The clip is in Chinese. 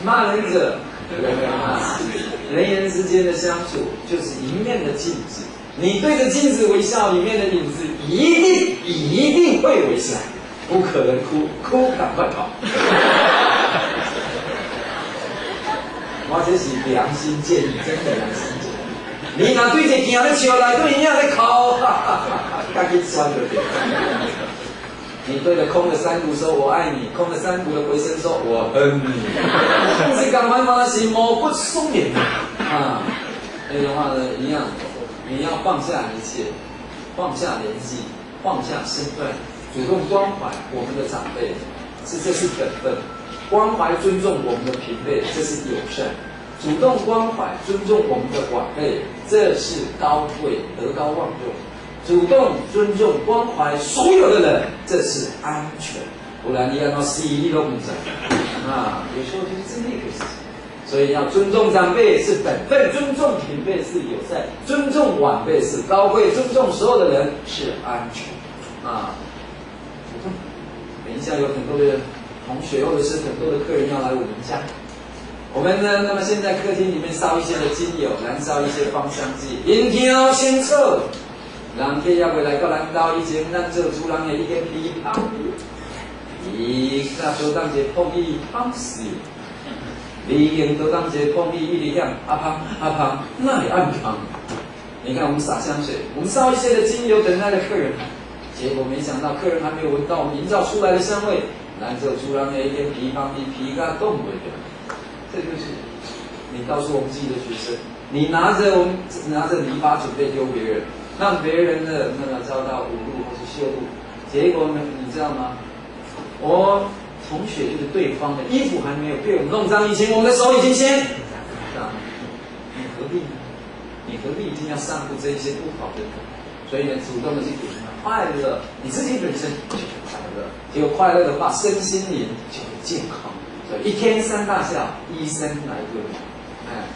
骂人者，人与人之间的相处就是一面的镜子，你对着镜子微笑，里面的影子一定会微笑，不可能哭赶快跑。我这是良心建议，真的良心建议。你若对一件咧笑内对影咧哭，赶紧酸就对。你对着空的山谷说我爱你，空的山谷的回声说我恨你。这港湾的心魔不松脸啊！所以的话呢，一样，你要放下一切，放下年纪，放下身份，主动关怀我们的长辈，这是本分。关怀尊重我们的平辈，这是友善；主动关怀尊重我们的晚辈，这是高贵，德高望重；主动尊重关怀所有的人，这是安全。不然你要到死你都不知啊！有时候就是这么一回事。所以要尊重长辈是本分，尊重平辈是友善，尊重晚辈是高贵，尊重所有的人是安全啊！等一下有很多的同学或者是很多的客人要来我们家，我们呢，那么现在客厅里面烧一些的精油，燃烧一些芳香剂，引挑先测，人客也会来到咱家以前，咱做主人的一个批判，伊那做当一个碰伊胖死，你用做当一个碰伊一直讲阿胖，那也暗胖。你看我们洒香水，我们烧一些的精油等待着客人，结果没想到客人还没有闻到我们营造出来的香味。咱做主人的一个皮帮你皮甲动不了，这就是你告诉我们自己的学生，你拿着泥巴准备丢别人，让别人的那个遭到侮辱或是羞辱，结果呢，你知道吗？我同学就是对方的衣服还没有被我们弄脏以前，我们的手已经先脏，你何必呢？你何必一定要散布这一些不好的？所以呢，主动的去给他快乐，你自己本身就会快乐。结果快乐的话，身心灵就会健康。所以一天三大孝，医生来问。